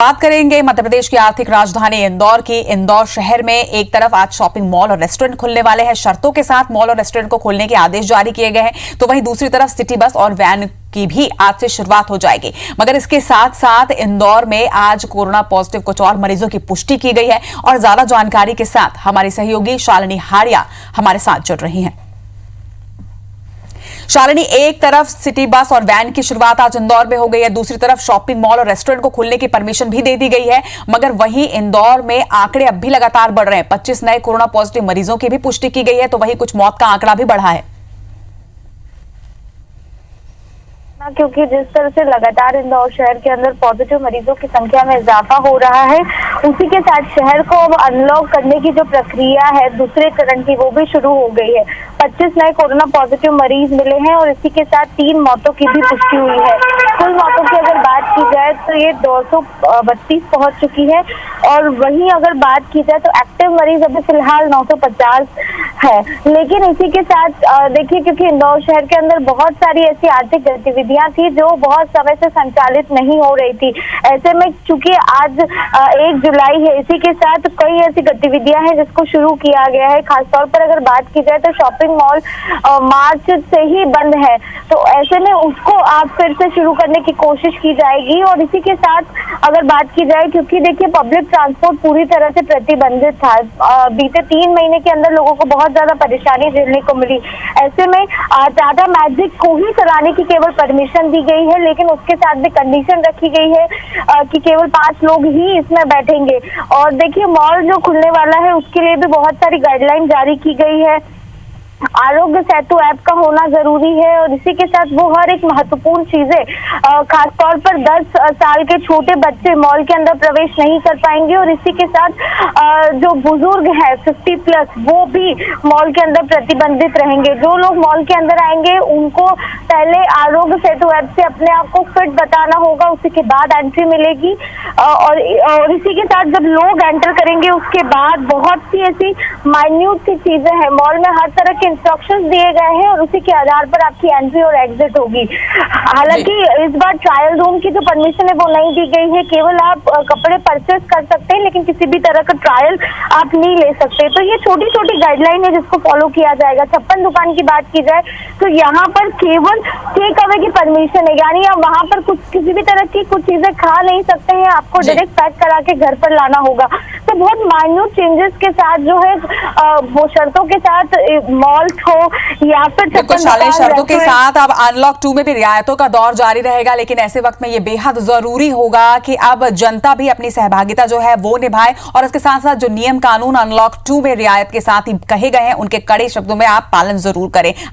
बात करेंगे मध्य प्रदेश की आर्थिक राजधानी इंदौर की। इंदौर शहर में एक तरफ आज शॉपिंग मॉल और रेस्टोरेंट खुलने वाले हैं। शर्तों के साथ मॉल और रेस्टोरेंट को खोलने के आदेश जारी किए गए हैं, तो वहीं दूसरी तरफ सिटी बस और वैन की भी आज से शुरुआत हो जाएगी। मगर इसके साथ साथ इंदौर में आज कोरोना पॉजिटिव कुछ और मरीजों की पुष्टि की गई है और ज्यादा जानकारी के साथ हमारी सहयोगी शालिनी हाड़िया हमारे साथ जुड़ रही हैं। शालिनी, एक तरफ सिटी बस और वैन की शुरुआत आज इंदौर में हो गई है, दूसरी तरफ शॉपिंग मॉल और रेस्टोरेंट को खुलने की परमिशन भी दे दी गई है, मगर वहीं इंदौर में आंकड़े अब भी लगातार बढ़ रहे हैं। 25 नए कोरोना पॉजिटिव मरीजों की भी पुष्टि की गई है, तो वहीं कुछ मौत का आंकड़ा भी बढ़ा है। क्योंकि जिस तरह से लगातार इंदौर शहर के अंदर पॉजिटिव मरीजों की संख्या में इजाफा हो रहा है, उसी के साथ शहर को अब अनलॉक करने की जो प्रक्रिया है दूसरे चरण की, वो भी शुरू हो गई है। 25 नए कोरोना पॉजिटिव मरीज मिले हैं और इसी के साथ 3 मौतों की भी पुष्टि हुई है। कुल मौतों की अगर बात की जाए तो ये 232 पहुंच चुकी है और वहीं अगर बात की जाए तो एक्टिव मरीज अभी फिलहाल 950 है। लेकिन इसी के साथ देखिए, क्योंकि इंदौर शहर के अंदर बहुत सारी ऐसी आर्थिक गतिविधियां थी जो बहुत समय से संचालित नहीं हो रही थी। ऐसे में चूंकि आज 1 जुलाई है, इसी के साथ कई ऐसी गतिविधियां हैं जिसको शुरू किया गया है। खासतौर पर अगर बात की जाए तो शॉपिंग मॉल मार्च से ही बंद है, तो ऐसे में उसको आज फिर से शुरू करने की कोशिश की जाएगी। और इसी के साथ अगर बात की जाए, क्योंकि देखिए पब्लिक ट्रांसपोर्ट पूरी तरह से प्रतिबंधित था, बीते 3 महीने के अंदर लोगों को बहुत ज्यादा परेशानी झेलने को मिली। ऐसे में टाटा मैजिक को ही चलाने की केवल परमिशन दी गई है, लेकिन उसके साथ भी कंडीशन रखी गई है कि केवल 5 लोग ही इसमें बैठेंगे। और देखिए मॉल जो खुलने वाला है उसके लिए भी बहुत सारी गाइडलाइन जारी की गई है। आरोग्य सेतु ऐप का होना जरूरी है और इसी के साथ वो हर एक महत्वपूर्ण चीजें, खासतौर पर 10 साल के छोटे बच्चे मॉल के अंदर प्रवेश नहीं कर पाएंगे और इसी के साथ जो बुजुर्ग है 50+ वो भी मॉल के अंदर प्रतिबंधित रहेंगे। जो लोग मॉल के अंदर आएंगे उनको पहले आरोग्य सेतु ऐप से अपने आप को फिट बताना होगा, उसी के बाद एंट्री मिलेगी। और इसी के साथ जब लोग एंटर करेंगे उसके बाद बहुत सी ऐसी माइन्यूट सी चीजें हैं, मॉल में हर तरह के इंस्ट्रक्शंस दिए गए हैं और उसी के आधार पर आपकी एंट्री और एग्जिट होगी। हालांकि इस बार ट्रायल रूम की जो परमिशन है वो नहीं दी गई है, केवल आप कपड़े परचेस कर सकते हैं लेकिन किसी भी तरह का ट्रायल आप नहीं ले सकते। तो ये छोटी छोटी गाइडलाइन है जिसको फॉलो किया जाएगा। 56 दुकान की बात की जाए तो यहाँ पर केवल टेक अवे की परमिशन है, यानी आप वहाँ पर कुछ किसी भी तरह की कुछ चीजें खा नहीं सकते हैं, आपको डायरेक्ट पैक करा के घर पर लाना होगा। तो बहुत माइन्यूट चेंजेस के साथ जो है वो शर्तों के साथ मॉल हो या फिर शर्तों के साथ अब अनलॉक 2 में भी रियायतों का दौर जारी रहेगा, लेकिन ऐसे वक्त में ये बेहद जरूरी होगा कि अब जनता भी अपनी सहभागिता जो है वो निभाए और इसके साथ साथ जो नियम कानून अनलॉक 2 में रियायत के साथ ही कहे गए हैं उनके कड़े शब्दों में आप पालन जरूर करें।